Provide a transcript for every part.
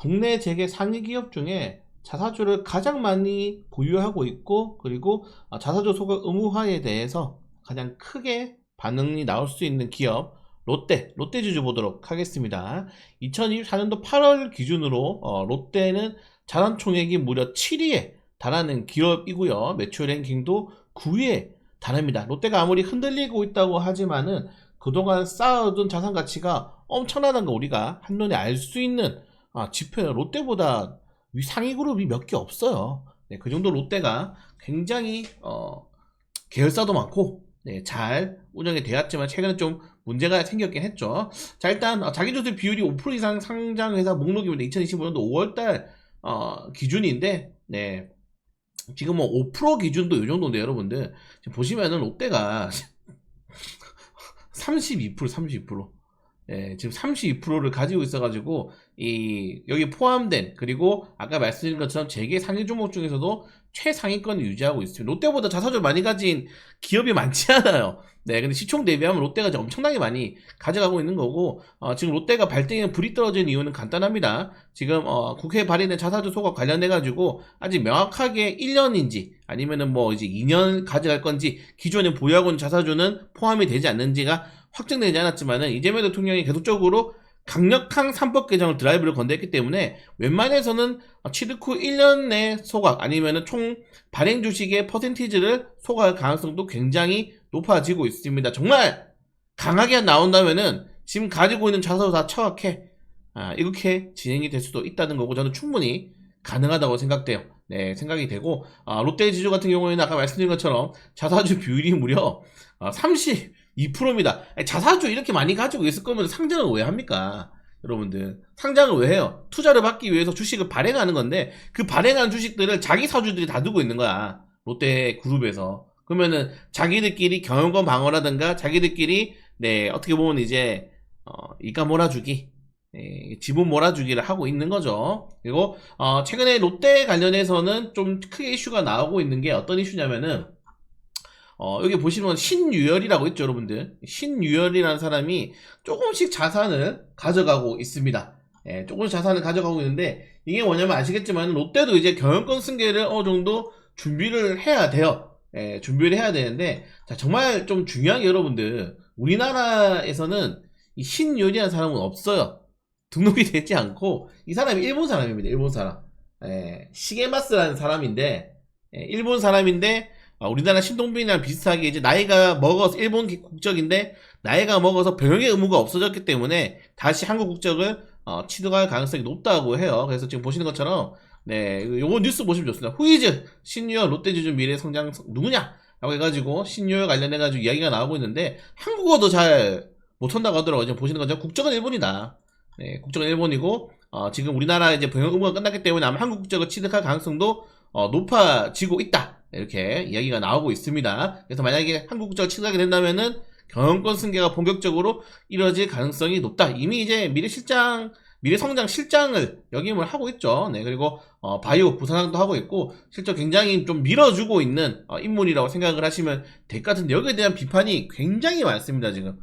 국내 재계 상위 기업 중에 자사주를 가장 많이 보유하고 있고, 그리고 자사주 소각 의무화에 대해서 가장 크게 반응이 나올 수 있는 기업 롯데주주 보도록 하겠습니다. 2024년도 8월 기준으로 롯데는 자산 총액이 무려 7위에 달하는 기업이고요. 매출 랭킹도 9위에 달합니다. 롯데가 아무리 흔들리고 있다고 하지만은 그동안 쌓아둔 자산 가치가 엄청나다는 거 우리가 한눈에 알 수 있는 지표는 롯데보다 상위 그룹이 몇 개 없어요. 네, 그 정도 롯데가 굉장히 계열사도 많고 잘 운영이 되었지만 최근에 좀 문제가 생겼긴 했죠. 자, 일단 자기주식 비율이 5% 이상 상장회사 목록입니다. 2025년도 5월달 기준인데, 네, 지금 뭐 5% 기준도 이 정도인데 여러분들 지금 보시면은 롯데가 32%. 예, 지금 32%를 가지고 있어가지고, 여기 포함된, 그리고 아까 말씀드린 것처럼 재계 상위 종목 중에서도 최상위권을 유지하고 있습니다. 롯데보다 자사주를 많이 가진 기업이 많지 않아요. 네, 근데 시총 대비하면 롯데가 엄청나게 많이 가져가고 있는 거고, 지금 롯데가 발등에 불이 떨어진 이유는 간단합니다. 지금, 국회에 발의된 자사주 소각 관련해가지고, 아직 명확하게 1년인지, 아니면은 뭐 이제 2년 가져갈 건지, 기존에 보유하고 있는 자사주는 포함이 되지 않는지가 확정되지 않았지만은, 이재명 대통령이 계속적으로 강력한 3법 개정을 드라이브를 건넸기 때문에 웬만해서는 취득 후 1년 내 소각 아니면은 총 발행 주식의 퍼센티지를 소각할 가능성도 굉장히 높아지고 있습니다. 정말 강하게 나온다면은 지금 가지고 있는 자사도 다 처박해 이렇게 진행이 될 수도 있다는 거고, 저는 충분히 가능하다고 생각돼요. 네, 생각이 되고, 롯데지주 같은 경우에는 아까 말씀드린 것처럼 자사주 비율이 무려 32%입니다. 자사주 이렇게 많이 가지고 있을 거면 상장을 왜 합니까? 여러분들, 상장을 왜 해요? 투자를 받기 위해서 주식을 발행하는 건데, 그 발행한 주식들을 자기 사주들이 다 두고 있는 거야, 롯데 그룹에서. 그러면은 자기들끼리 경영권 방어라든가 자기들끼리 어떻게 보면 이제 이가 몰아주기, 지분 몰아주기를 하고 있는 거죠. 그리고 최근에 롯데 관련해서는 좀 크게 이슈가 나오고 있는 게 어떤 이슈냐면은, 여기 보시면 신유열이라고 있죠, 여러분들. 신유열이라는 사람이 조금씩 자산을 가져가고 있습니다. 조금씩 자산을 가져가고 있는데, 이게 뭐냐면 아시겠지만 롯데도 이제 경영권 승계를 어느 정도 준비를 해야 돼요. 준비를 해야 되는데, 자, 정말 좀 중요한 게 여러분들, 우리나라에서는 이 신유열이라는 사람은 없어요. 등록이 되지 않고, 이 사람이 일본 사람입니다. 일본 사람. 시게마스라는 사람인데, 일본 사람인데, 우리나라 신동빈이랑 비슷하게 이제 나이가 먹어서, 일본 국적인데 나이가 먹어서 병역의 의무가 없어졌기 때문에 다시 한국 국적을 취득할 가능성이 높다고 해요. 그래서 지금 보시는 것처럼 요거 뉴스 보시면 좋습니다. 후이즈 신유열 롯데주주 미래 성장 누구냐 라고 해가지고 신유열 관련해가지고 이야기가 나오고 있는데, 한국어도 잘 못한다고 하더라고요. 지금 보시는 것처럼 국적은 일본이다. 국적은 일본이고, 지금 우리나라 이제 병역 의무가 끝났기 때문에 아마 한국 국적을 취득할 가능성도 높아지고 있다, 이렇게 이야기가 나오고 있습니다. 그래서 만약에 한국 국적을 취득하게 된다면은 경영권 승계가 본격적으로 이루어질 가능성이 높다. 이미 이제 미래성장 실장을 역임을 하고 있죠. 그리고 바이오 부사장도 하고 있고, 실제 굉장히 좀 밀어주고 있는 인물이라고 생각을 하시면 될 것 같은데, 여기에 대한 비판이 굉장히 많습니다. 지금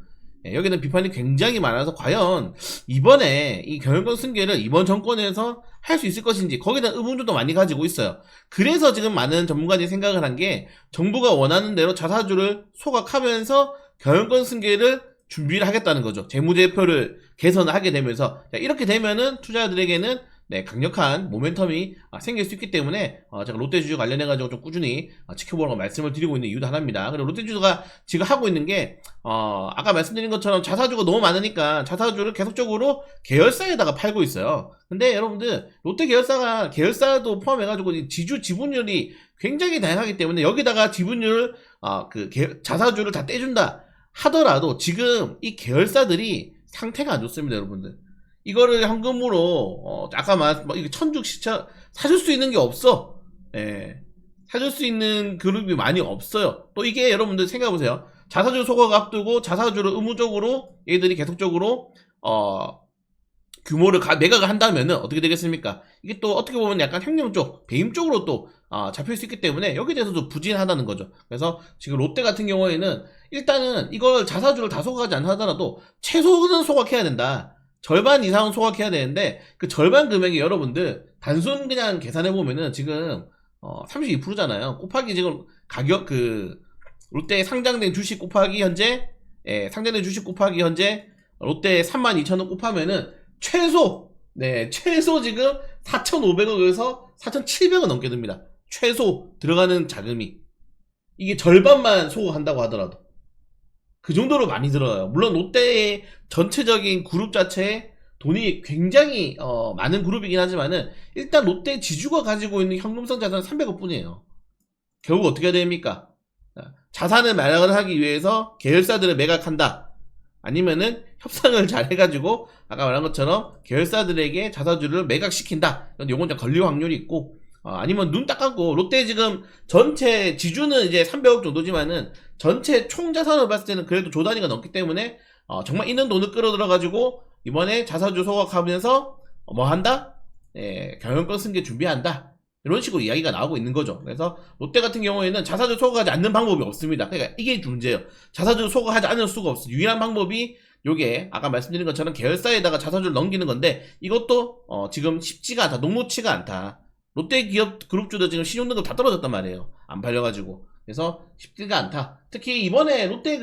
여기는 비판이 굉장히 많아서 과연 이번에 이 경영권 승계를 이번 정권에서 할 수 있을 것인지, 거기에 대한 의문점도 많이 가지고 있어요. 그래서 지금 많은 전문가들이 생각을 한 게, 정부가 원하는 대로 자사주를 소각하면서 경영권 승계를 준비를 하겠다는 거죠. 재무제표를 개선을 하게 되면서, 이렇게 되면은 투자자들에게는 강력한 모멘텀이 생길 수 있기 때문에 제가 롯데주주 관련해가지고 좀 꾸준히 지켜보라고 말씀을 드리고 있는 이유도 하나입니다. 그리고 롯데주주가 지금 하고 있는 게, 아까 말씀드린 것처럼 자사주가 너무 많으니까 자사주를 계속적으로 계열사에다가 팔고 있어요. 근데 여러분들, 롯데 계열사도 포함해가지고 지분율이 굉장히 다양하기 때문에, 여기다가 지분율을 자사주를 다 떼준다 하더라도 지금 이 계열사들이 상태가 안 좋습니다, 여러분들. 이거를 현금으로 아까 이게 천죽 시차 사줄 수 있는 게 없어. 사줄 수 있는 그룹이 많이 없어요. 또 이게 여러분들 생각해보세요. 자사주 소각 앞두고 자사주를 의무적으로 얘들이 계속적으로 규모를 매각을 한다면은 어떻게 되겠습니까? 이게 또 어떻게 보면 약간 횡령 쪽, 배임 쪽으로 또 잡힐 수 있기 때문에 여기에 대해서도 부진하다는 거죠. 그래서 지금 롯데 같은 경우에는 일단은 이걸 자사주를 다 소각하지 않더라도 최소는 소각해야 된다. 절반 이상은 소각해야 되는데 그 절반 금액이 여러분들 단순 그냥 계산해 보면은 지금 32%잖아요. 곱하기 지금 가격 그 롯데 상장된 주식 곱하기 현재 상장된 주식 곱하기 현재 롯데 32,000원 곱하면은 최소 지금 4,500억에서 4,700억 넘게 듭니다. 최소 들어가는 자금이 이게 절반만 소각한다고 하더라도 그 정도로 많이 들어요. 물론 롯데의 전체적인 그룹 자체에 돈이 굉장히 많은 그룹이긴 하지만은 일단 롯데 지주가 가지고 있는 현금성 자산은 300억 뿐이에요. 결국 어떻게 해야 됩니까? 자산을 마련을 하기 위해서 계열사들을 매각한다. 아니면은 협상을 잘 해가지고 아까 말한 것처럼 계열사들에게 자사주를 매각시킨다. 요건 좀 걸릴 확률이 있고 아니면 눈 딱 감고 롯데 지금 전체 지주는 이제 300억 정도지만은 전체 총 자산을 봤을 때는 그래도 조 단위가 넘기 때문에 정말 있는 돈을 끌어들여가지고 이번에 자사주 소각하면서 뭐 한다? 경영권 승계 준비한다. 이런 식으로 이야기가 나오고 있는 거죠. 그래서 롯데 같은 경우에는 자사주 소각하지 않는 방법이 없습니다. 그러니까 이게 문제예요. 자사주 소각하지 않을 수가 없어. 유일한 방법이 요게 아까 말씀드린 것처럼 계열사에다가 자사주를 넘기는 건데 이것도 지금 쉽지가 않다. 녹록치가 않다. 롯데 기업 그룹주도 지금 신용등급 다 떨어졌단 말이에요. 안 팔려가지고. 그래서 쉽지가 않다. 특히 이번에 롯데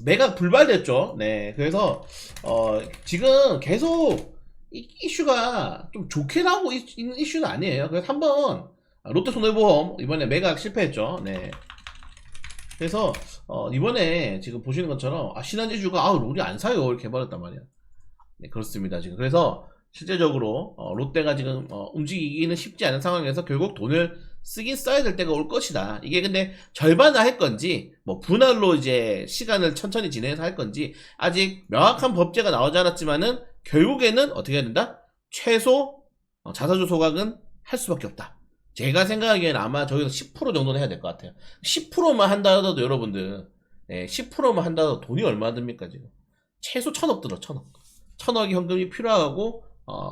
매각 불발됐죠. 네. 그래서 지금 계속 이슈가 좀 좋게 나오고 있는 이슈는 아니에요. 그래서 한번 롯데 손해보험 이번에 매각 실패했죠. 네. 그래서 이번에 지금 보시는 것처럼 신한지주가 우리 안 사요 이렇게 해버렸단 말이에요. 네, 그렇습니다. 지금 그래서 실제적으로 롯데가 지금 움직이기는 쉽지 않은 상황에서 결국 돈을 쓰긴 써야 될 때가 올 것이다. 이게 근데 절반을 할 건지 뭐 분할로 이제 시간을 천천히 진행해서 할 건지 아직 명확한 법제가 나오지 않았지만은 결국에는 어떻게 해야 된다? 최소 자사주 소각은 할 수밖에 없다. 제가 생각하기에는 아마 저기서 10% 정도는 해야 될 것 같아요. 10%만 한다 하더라도 여러분들 10%만 한다 하더라도 돈이 얼마나 듭니까 지금? 최소 1,000억 들어 1,000억. 1,000억이 현금이 필요하고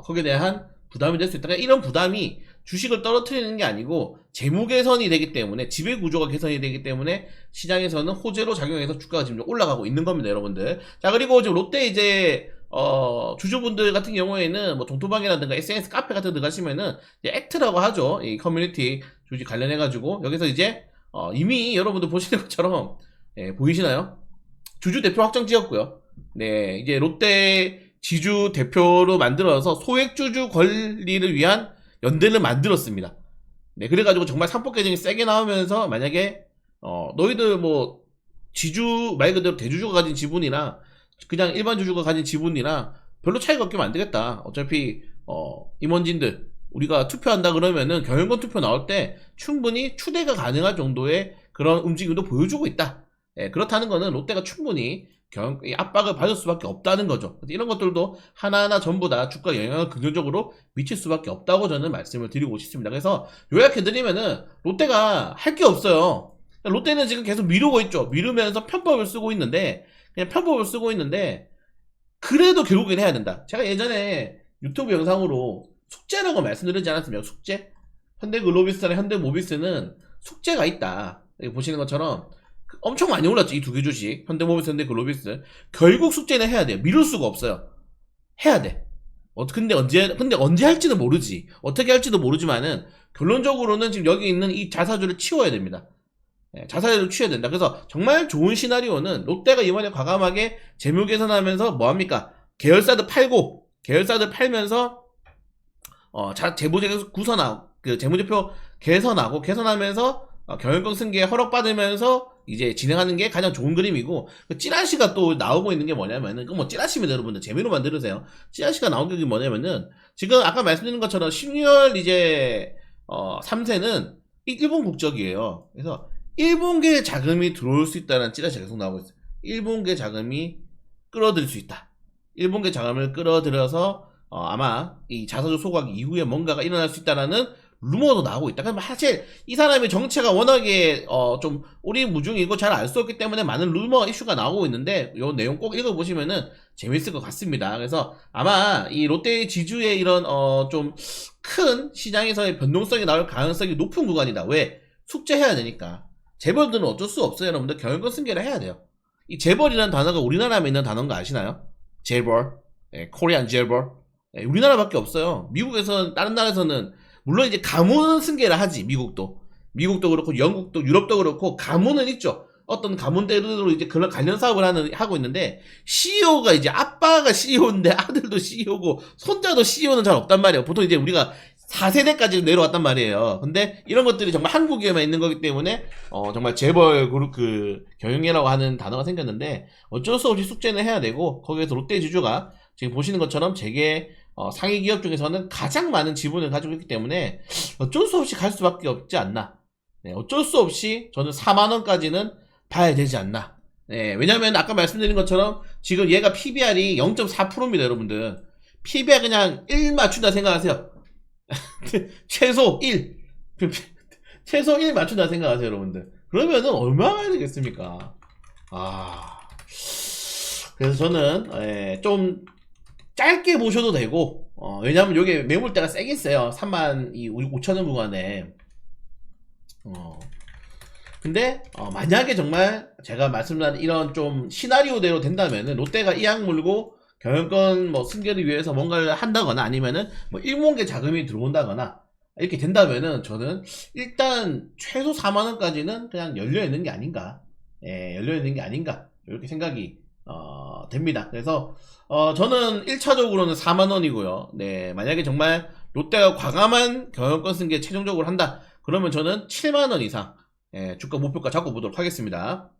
거기에 대한 부담이 될 수 있다. 그러니까 이런 부담이 주식을 떨어뜨리는 게 아니고 재무 개선이 되기 때문에 지배 구조가 개선이 되기 때문에 시장에서는 호재로 작용해서 주가가 지금 올라가고 있는 겁니다, 여러분들. 자, 그리고 지금 롯데 이제 주주분들 같은 경우에는 뭐 동토방이라든가 SNS 카페 같은 데 가시면은 이제 액트라고 하죠. 이 커뮤니티 주식 관련해 가지고 여기서 이제 이미 여러분들 보시는 것처럼 보이시나요? 주주 대표 확정 지었고요. 네, 이제 롯데 지주 대표로 만들어서 소액주주 권리를 위한 연대를 만들었습니다. 네, 그래가지고 정말 상법 개정이 세게 나오면서 만약에 너희들 뭐 지주 말 그대로 대주주가 가진 지분이나 그냥 일반 주주가 가진 지분이나 별로 차이가 없게 만들겠다. 어차피 임원진들 우리가 투표한다 그러면은 경영권 투표 나올 때 충분히 추대가 가능할 정도의 그런 움직임도 보여주고 있다. 그렇다는 거는 롯데가 충분히 압박을 받을 수밖에 없다는 거죠. 이런 것들도 하나하나 전부 다 주가 영향을 긍정적으로 미칠 수밖에 없다고 저는 말씀을 드리고 싶습니다. 그래서 요약해드리면은 롯데가 할 게 없어요. 롯데는 지금 계속 미루고 있죠. 미루면서 편법을 쓰고 있는데 그래도 결국엔 해야 된다. 제가 예전에 유튜브 영상으로 숙제라고 말씀드리지 않았습니까? 숙제? 현대글로비스나 현대모비스는 숙제가 있다. 여기 보시는 것처럼 엄청 많이 올랐죠. 이 두 개 주식. 현대모비스, 현대글로비스. 결국 숙제는 해야 돼요. 미룰 수가 없어요. 해야 돼. 근데 언제 할지는 모르지. 어떻게 할지도 모르지만은 결론적으로는 지금 여기 있는 이 자사주를 치워야 됩니다. 자사주를 치워야 된다. 그래서 정말 좋은 시나리오는 롯데가 이번에 과감하게 재무 개선하면서 뭐합니까? 계열사들 팔면서 재무제표 구선하고 재무제표 개선하면서 경영권 승계 허락받으면서 이제 진행하는 게 가장 좋은 그림이고 찌라시가 또 나오고 있는 게 뭐냐면은 뭐 찌라시면 여러분들 재미로만 들으세요. 찌라시가 나오는 게 뭐냐면은 지금 아까 말씀드린 것처럼 12월 이제 3세는 일본 국적이에요. 그래서 일본계 자금이 들어올 수 있다는 찌라시가 계속 나오고 있어요. 일본계 자금이 끌어들일 수 있다. 일본계 자금을 끌어들여서 아마 이 자사주 소각 이후에 뭔가가 일어날 수 있다라는 루머도 나오고 있다. 그럼 사실 이 사람의 정체가 워낙에 좀 오리무중이고 잘 알 수 없기 때문에 많은 루머 이슈가 나오고 있는데 요 내용 꼭 읽어보시면은 재밌을 것 같습니다. 그래서 아마 이 롯데 지주의 이런 좀 큰 시장에서의 변동성이 나올 가능성이 높은 구간이다. 왜? 숙제해야 되니까. 재벌들은 어쩔 수 없어요. 여러분들 경영권 승계를 해야 돼요. 이 재벌이라는 단어가 우리나라에 있는 단어인 거 아시나요? 재벌, 코리안 재벌. 우리나라밖에 없어요. 미국에서 다른 나라에서는 물론 이제 가문 승계를 하지. 미국도 그렇고 영국도 유럽도 그렇고 가문은 있죠. 어떤 가문대로 이제 그런 관련 사업을 하고 있는데 CEO가 이제 아빠가 CEO인데 아들도 CEO고 손자도 CEO는 잘 없단 말이에요. 보통 이제 우리가 4세대까지 내려왔단 말이에요. 근데 이런 것들이 정말 한국에만 있는 거기 때문에 정말 재벌 그룹 그 경영이라고 하는 단어가 생겼는데 어쩔 수 없이 숙제는 해야 되고 거기에서 롯데지주가 지금 보시는 것처럼 재계 상위 기업 중에서는 가장 많은 지분을 가지고 있기 때문에 어쩔 수 없이 갈 수밖에 없지 않나. 네, 어쩔 수 없이 저는 4만 원까지는 봐야 되지 않나. 네, 왜냐면 아까 말씀드린 것처럼 지금 얘가 PBR이 0.4%입니다, 여러분들. PBR 그냥 1 맞춘다 생각하세요. 최소 1. 최소 1 맞춘다 생각하세요, 여러분들. 그러면은 얼마나 되겠습니까? 그래서 저는 좀 짧게 보셔도 되고 왜냐면 요게 매물대가 세긴 세요. 35,000원 구간에. 근데 만약에 정말 제가 말씀드린 이런 좀 시나리오대로 된다면은 롯데가 이 약 물고 경영권 뭐 승계를 위해서 뭔가를 한다거나 아니면은 뭐 일목의 자금이 들어온다거나 이렇게 된다면은 저는 일단 최소 4만 원까지는 그냥 열려 있는 게 아닌가. 열려 있는 게 아닌가. 이렇게 생각이 됩니다. 그래서 저는 1차적으로는 4만 원이고요. 네, 만약에 정말 롯데가 과감한 경영권 승계 최종적으로 한다. 그러면 저는 7만 원 이상 주가 목표가 잡고 보도록 하겠습니다.